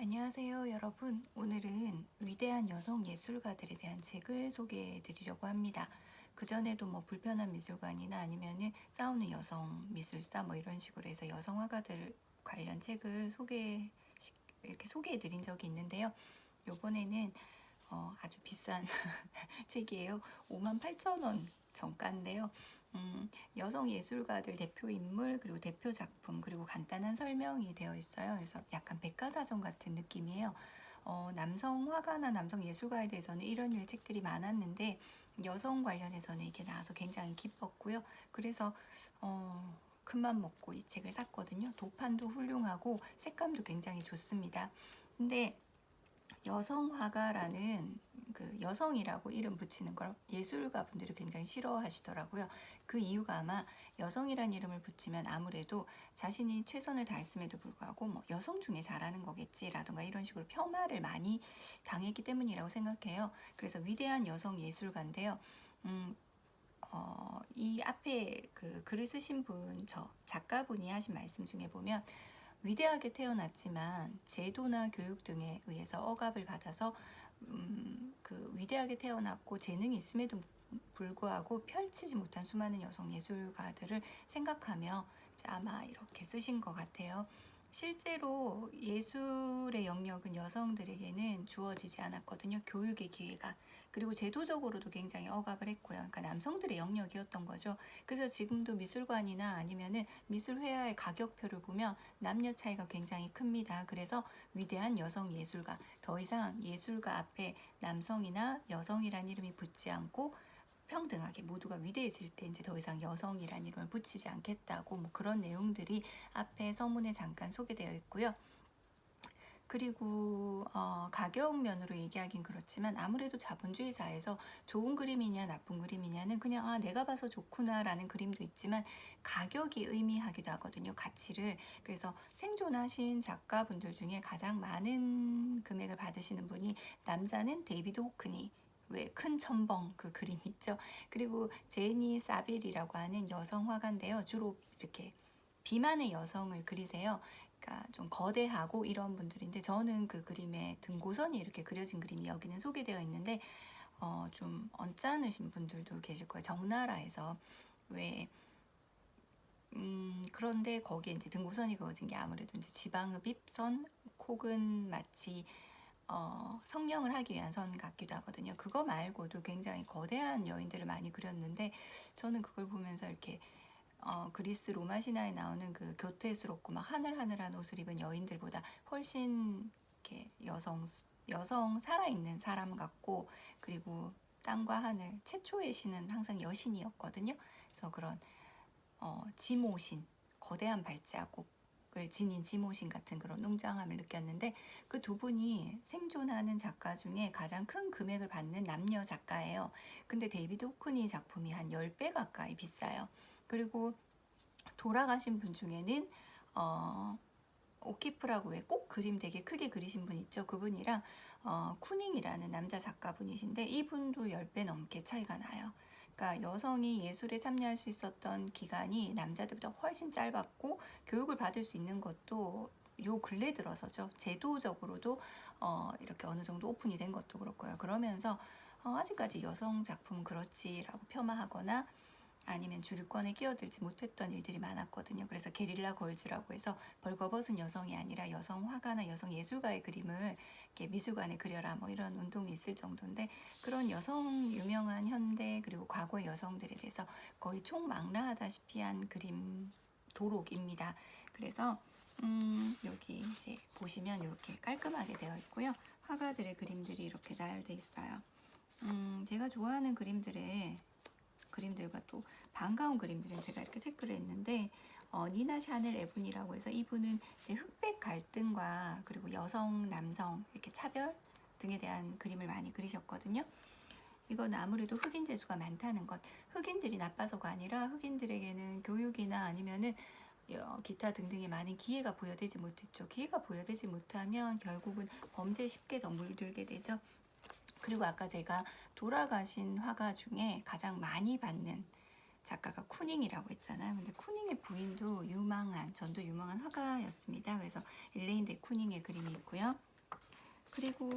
안녕하세요, 여러분. 오늘은 위대한 여성 예술가들에 대한 책을 소개해 드리려고 합니다. 그전에도 뭐 불편한 미술관이나 아니면은 싸우는 여성 미술사 뭐 이런 식으로 해서 여성 화가들 관련 책을 이렇게 소개해 드린 적이 있는데요. 요번에는 아주 비싼 책이에요. 58,000원 정가인데요. 여성 예술가들 대표 인물 그리고 대표 작품 그리고 간단한 설명이 되어 있어요. 그래서 약간 백과사전 같은 느낌이에요. 남성 화가나 남성 예술가에 대해서는 이런 류의 책들이 많았는데 여성 관련해서는 이게 나와서 굉장히 기뻤고요. 그래서 큰맘 먹고 이 책을 샀거든요. 도판도 훌륭하고 색감도 굉장히 좋습니다. 근데 여성 화가라는 그 여성이라고 이름 붙이는 걸 예술가 분들이 굉장히 싫어하시더라고요. 그 이유가 아마 여성이란 이름을 붙이면 아무래도 자신이 최선을 다했음에도 불구하고 뭐 여성 중에 잘하는 거겠지라든가 이런 식으로 폄하를 많이 당했기 때문이라고 생각해요. 그래서 위대한 여성 예술가인데요. 이 앞에 그 글을 쓰신 저 작가분이 하신 말씀 중에 보면 위대하게 태어났지만 제도나 교육 등에 의해서 억압을 받아서 그 위대하게 태어났고 재능이 있음에도 불구하고 펼치지 못한 수많은 여성 예술가들을 생각하며 아마 이렇게 쓰신 것 같아요. 실제로 예술의 영역은 여성들에게는 주어지지 않았거든요. 교육의 기회가. 그리고 제도적으로도 굉장히 억압을 했고요. 그러니까 남성들의 영역이었던 거죠. 그래서 지금도 미술관이나 아니면은 미술회화의 가격표를 보면 남녀 차이가 굉장히 큽니다. 그래서 위대한 여성 예술가, 더 이상 예술가 앞에 남성이나 여성이란 이름이 붙지 않고 평등하게 모두가 위대해질 때 이제 더 이상 여성이란 이름을 붙이지 않겠다고 뭐 그런 내용들이 앞에 서문에 잠깐 소개되어 있고요. 그리고 가격 면으로 얘기하긴 그렇지만 아무래도 자본주의 사회에서 좋은 그림이냐 나쁜 그림이냐는 그냥 내가 봐서 좋구나라는 그림도 있지만 가격이 의미하기도 하거든요. 가치를. 그래서 생존하신 작가분들 중에 가장 많은 금액을 받으시는 분이 남자는 데이비드 호크니 왜 큰 첨벙 그 그림 있죠. 그리고 제니 사빌이라고 하는 여성 화가인데요. 주로 이렇게 비만의 여성을 그리세요. 그러니까 좀 거대하고 이런 분들인데 저는 그 그림에 등고선이 이렇게 그려진 그림이 여기는 소개되어 있는데 좀 언짢으신 분들도 계실 거예요. 적나라해서 왜 그런데 거기에 이제 등고선이 그어진 게 아무래도 이제 지방흡입선 혹은 마치 성령을 하기 위한 선 같기도 하거든요. 그거 말고도 굉장히 거대한 여인들을 많이 그렸는데 저는 그걸 보면서 이렇게 그리스 로마 신화에 나오는 그 교태스럽고 막 하늘하늘한 옷을 입은 여인들보다 훨씬 이렇게 여성 살아있는 사람 같고 그리고 땅과 하늘 최초의 신은 항상 여신이었거든요. 그래서 그런 지모신 거대한 발자국을 지닌 지모신 같은 그런 웅장함을 느꼈는데 그 두 분이 생존하는 작가 중에 가장 큰 금액을 받는 남녀 작가예요. 근데 데이비드 호크니 작품이 한 10배 가까이 비싸요. 그리고 돌아가신 분 중에는 오키프라고 왜 꼭 그림 되게 크게 그리신 분 있죠. 그분이랑 쿠닝이라는 남자 작가분이신데 이분도 10배 넘게 차이가 나요. 그러니까 여성이 예술에 참여할 수 있었던 기간이 남자들보다 훨씬 짧았고 교육을 받을 수 있는 것도 요 근래 들어서죠. 제도적으로도 이렇게 어느 정도 오픈이 된 것도 그렇고요. 그러면서 아직까지 여성 작품은 그렇지라고 폄하하거나 아니면 주류권에 끼어들지 못했던 일들이 많았거든요. 그래서 게릴라 걸즈라고 해서 벌거벗은 여성이 아니라 여성 화가나 여성 예술가의 그림을 이렇게 미술관에 그려라 뭐 이런 운동이 있을 정도인데 그런 여성 유명한 현대 그리고 과거의 여성들에 대해서 거의 총망라하다시피 한 그림 도록입니다. 그래서 여기 이제 보시면 이렇게 깔끔하게 되어 있고요. 화가들의 그림들이 이렇게 나열돼 있어요. 제가 좋아하는 그림들과 또 반가운 그림들은 제가 이렇게 체크를 했는데 니나 샤넬 에븐이라고 해서 이분은 이제 흑백 갈등과 그리고 여성, 남성 이렇게 차별 등에 대한 그림을 많이 그리셨거든요. 이건 아무래도 흑인 재수가 많다는 것. 흑인들이 나빠서가 아니라 흑인들에게는 교육이나 아니면은 기타 등등의 많은 기회가 부여되지 못했죠. 기회가 부여되지 못하면 결국은 범죄에 쉽게 더 물들게 되죠. 그리고 아까 제가 돌아가신 화가 중에 가장 많이 받는 작가가 쿠닝이라고 했잖아요. 근데 쿠닝의 부인도 전도 유명한 화가였습니다. 그래서 일레인 데 쿠닝의 그림이 있고요. 그리고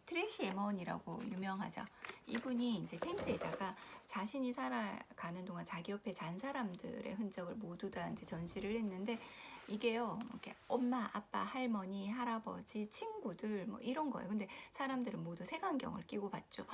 트래시 에먼이라고 유명하죠. 이분이 이제 텐트에다가 자신이 살아가는 동안 자기 옆에 잔 사람들의 흔적을 모두 다 이제 전시를 했는데, 이게요, 이렇게 엄마, 아빠, 할머니, 할아버지, 친구들 뭐 이런 거예요. 근데 사람들은 모두 색안경을 끼고 봤죠.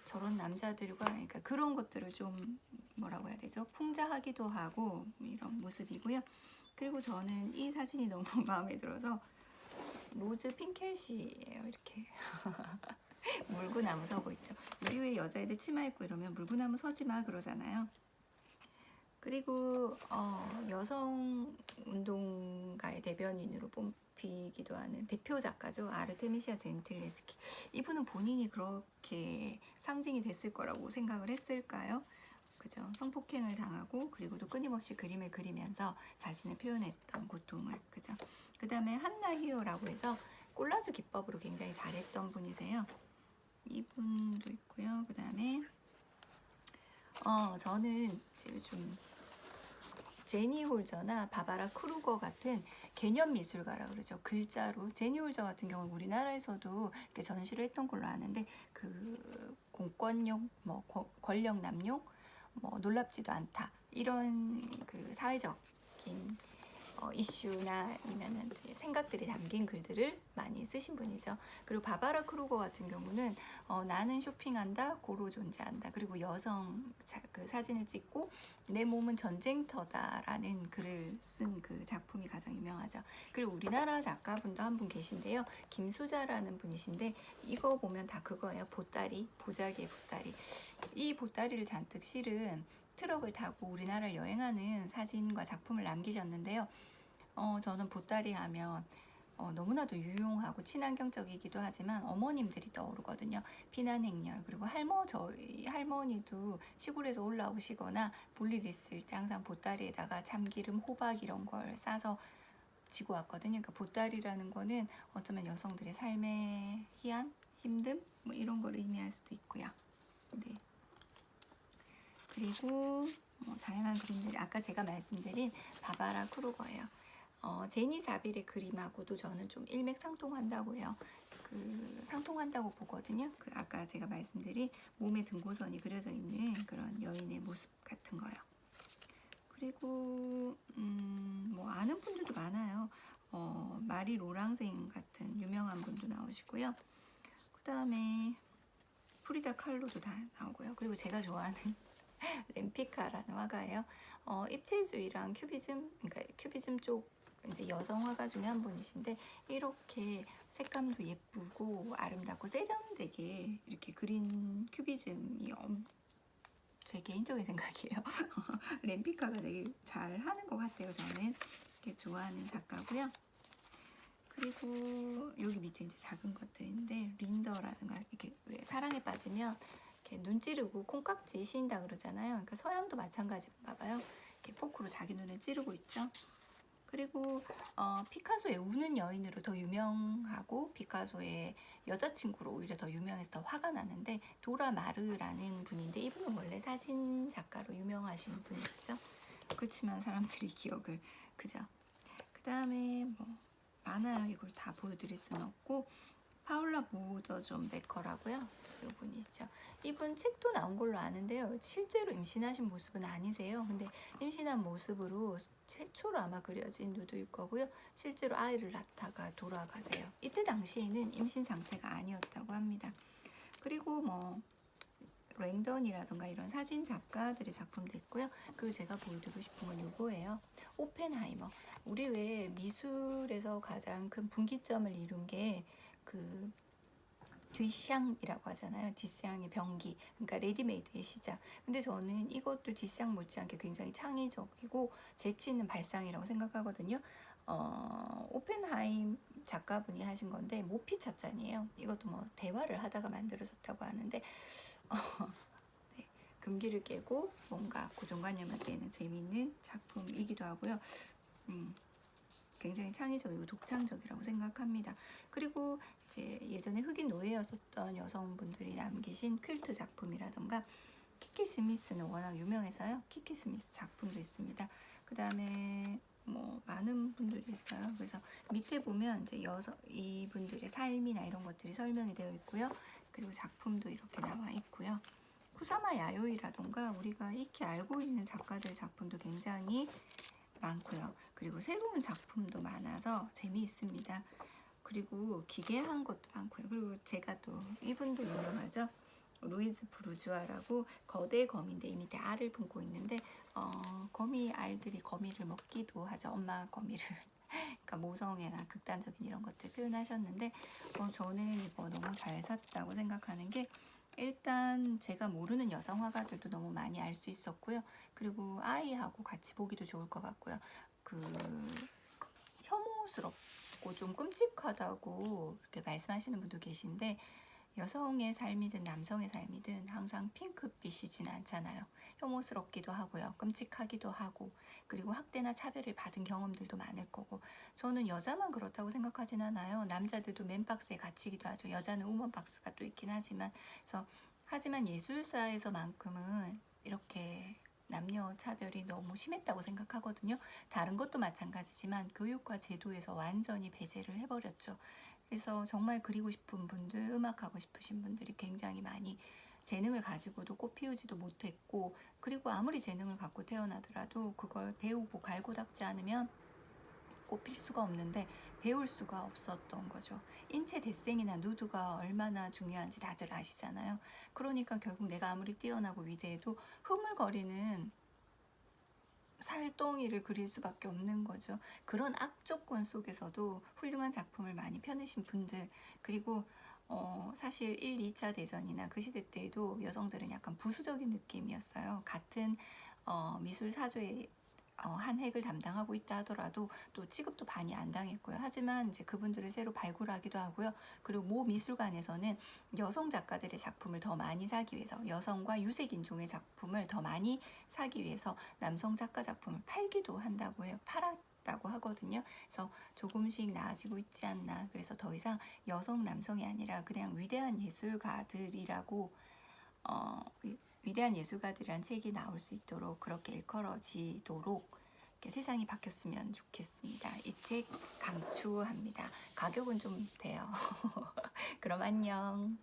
저런 남자들과, 그러니까 그런 것들을 좀 뭐라고 해야 되죠? 풍자하기도 하고 이런 모습이고요. 그리고 저는 이 사진이 너무 마음에 들어서 로즈 핑켈시예요. 이렇게 물구나무 서고 있죠. 우리 왜 여자애들 치마 입고 이러면 물구나무 서지 마 그러잖아요. 그리고 여성 운동가의 대변인으로 뽑히기도 하는 대표 작가죠. 아르테미시아 젠틀레스키. 이분은 본인이 그렇게 상징이 됐을 거라고 생각을 했을까요? 그죠? 성폭행을 당하고 그리고 또 끊임없이 그림을 그리면서 자신을 표현했던 고통을. 그죠? 그 다음에 한나 히어라고 해서 콜라주 기법으로 굉장히 잘했던 분이세요. 이분도 있고요. 그 다음에 저는 요즘 제니 홀저나 바바라 크루거 같은 개념 미술가라 그러죠. 글자로. 제니 홀저 같은 경우는 우리나라에서도 이렇게 전시를 했던 걸로 아는데, 그 공권력, 뭐 권력 남용, 뭐 놀랍지도 않다, 이런 그 사회적인 이슈나 아니면은 생각들이 담긴 글들을 많이 쓰신 분이죠. 그리고 바바라 크루거 같은 경우는 나는 쇼핑한다, 고로 존재한다, 그리고 여성 그 사진을 찍고 내 몸은 전쟁터다라는 글을 쓴 그 작품이 가장 유명하죠. 그리고 우리나라 작가분도 한 분 계신데요. 김수자라는 분이신데, 이거 보면 다 그거예요. 보따리, 보자기의 보따리. 이 보따리를 잔뜩 실은 트럭을 타고 우리나라를 여행하는 사진과 작품을 남기셨는데요. 저는 보따리 하면 너무나도 유용하고 친환경적이기도 하지만 어머님들이 떠오르거든요. 피난행렬. 그리고 저희 할머니도 시골에서 올라오시거나 볼일 있을 때 항상 보따리에다가 참기름, 호박 이런 걸 싸서 지고 왔거든요. 그러니까 보따리라는 거는 어쩌면 여성들의 삶의 희안, 힘듦 뭐 이런 걸 의미할 수도 있고요. 네. 그리고 다양한 그림들이 아까 제가 말씀드린 바바라 크루거예요. 제니 사빌의 그림하고도 저는 좀 일맥상통한다고 해요. 상통한다고 보거든요. 아까 제가 말씀드린 몸에 등고선이 그려져 있는 그런 여인의 모습 같은 거요. 그리고 뭐 아는 분들도 많아요. 마리 로랑생 같은 유명한 분도 나오시고요. 그 다음에 프리다 칼로도 다 나오고요. 그리고 제가 좋아하는 램피카라는 화가예요. 입체주의랑 큐비즘, 그러니까 큐비즘 쪽 이제 여성 화가 중에 한 분이신데, 이렇게 색감도 예쁘고 아름답고 세련되게 이렇게 그린 큐비즘이 제 개인적인 생각이에요. 램피카가 되게 잘 하는 것 같아요. 저는 되게 좋아하는 작가고요. 그리고 여기 밑에 이제 작은 것들인데, 린더라든가 이렇게 왜 사랑에 빠지면 이렇게 눈 찌르고 콩깍지 씌인다 그러잖아요. 그러니까 서양도 마찬가지인가 봐요. 이렇게 포크로 자기 눈을 찌르고 있죠. 그리고 피카소의 우는 여인으로 더 유명하고, 피카소의 여자친구로 오히려 더 유명해서 더 화가 나는데, 도라 마르라는 분인데, 이분은 원래 사진 작가로 유명하신 분이시죠. 그렇지만 사람들이 기억을, 그죠. 그 다음에 뭐 많아요. 이걸 다 보여드릴 수는 없고, 파울라 모더존 베커라고요. 이분이시죠. 이분 책도 나온 걸로 아는데요. 실제로 임신하신 모습은 아니세요. 근데 임신한 모습으로 최초로 아마 그려진 누드일 거고요. 실제로 아이를 낳다가 돌아가세요. 이때 당시에는 임신 상태가 아니었다고 합니다. 그리고 뭐 랭던이라던가 이런 사진 작가들의 작품도 있고요. 그리고 제가 보여드리고 싶은 건 이거예요. 오펜하이머. 우리 왜 미술에서 가장 큰 분기점을 이룬 게 그 뒤샹이라고 하잖아요. 뒤샹의 병기. 그러니까 레디메이드의 시작. 근데 저는 이것도 뒤샹 못지않게 굉장히 창의적이고 재치 있는 발상이라고 생각하거든요. 오펜하임 작가분이 하신 건데 모피 찻잔이에요. 이것도 뭐 대화를 하다가 만들어졌다고 하는데 네, 금기를 깨고 뭔가 고정관념을 깨는 재미있는 작품이기도 하고요. 굉장히 창의적이고 독창적이라고 생각합니다. 그리고 이제 예전에 흑인 노예였었던 여성분들이 남기신 퀼트 작품이라던가, 키키 스미스는 워낙 유명해서요. 키키 스미스 작품도 있습니다. 그 다음에 뭐 많은 분들이 있어요. 그래서 밑에 보면 이제 이분들의 삶이나 이런 것들이 설명이 되어 있고요. 그리고 작품도 이렇게 나와 있고요. 쿠사마 야요이라던가 우리가 익히 알고 있는 작가들 작품도 굉장히 많고요. 그리고 새로운 작품도 많아서 재미있습니다. 그리고 기괴한 것도 많고요. 그리고 제가 또 이분도 유명하죠. 루이즈 부르주아라고 거대 거미인데 이 밑에 알을 품고 있는데 거미 알들이 거미를 먹기도 하죠. 엄마 거미를. 그러니까 모성애나 극단적인 이런 것들 표현하셨는데 저는 이거 너무 잘 샀다고 생각하는 게 일단 제가 모르는 여성 화가들도 너무 많이 알 수 있었고요. 그리고 아이하고 같이 보기도 좋을 것 같고요. 그 혐오스럽고 좀 끔찍하다고 이렇게 말씀하시는 분도 계신데 여성의 삶이든 남성의 삶이든 항상 핑크빛이진 않잖아요. 혐오스럽기도 하고요. 끔찍하기도 하고 그리고 학대나 차별을 받은 경험들도 많을 거고 저는 여자만 그렇다고 생각하진 않아요. 남자들도 맨박스에 갇히기도 하죠. 여자는 우먼박스가 또 있긴 하지만 하지만 예술사에서만큼은 이렇게 남녀 차별이 너무 심했다고 생각하거든요. 다른 것도 마찬가지지만 교육과 제도에서 완전히 배제를 해버렸죠. 그래서 정말 그리고 싶은 분들, 음악하고 싶으신 분들이 굉장히 많이 재능을 가지고도 꽃 피우지도 못했고 그리고 아무리 재능을 갖고 태어나더라도 그걸 배우고 갈고 닦지 않으면 꽃 필 수가 없는데 배울 수가 없었던 거죠. 인체 대생이나 누드가 얼마나 중요한지 다들 아시잖아요. 그러니까 결국 내가 아무리 뛰어나고 위대해도 흐물거리는 살덩이를 그릴 수밖에 없는 거죠. 그런 악조건 속에서도 훌륭한 작품을 많이 펴내신 분들 그리고 사실 1, 2차 대전이나 그 시대 때에도 여성들은 약간 부수적인 느낌이었어요. 같은 미술 사조의 한 획을 담당하고 있다 하더라도 또 취급도 많이 안 당했고요. 하지만 이제 그분들을 새로 발굴하기도 하고요. 그리고 모 미술관에서는 여성 작가들의 작품을 더 많이 사기 위해서 여성과 유색 인종의 작품을 더 많이 사기 위해서 남성 작가 작품을 팔기도 한다고 해요. 팔았다고 하거든요. 그래서 조금씩 나아지고 있지 않나. 그래서 더 이상 여성, 남성이 아니라 그냥 위대한 예술가들이라고 위대한 예술가들이란 책이 나올 수 있도록 그렇게 일컬어지도록 이렇게 세상이 바뀌었으면 좋겠습니다. 이 책 강추합니다. 가격은 좀 돼요. 그럼 안녕.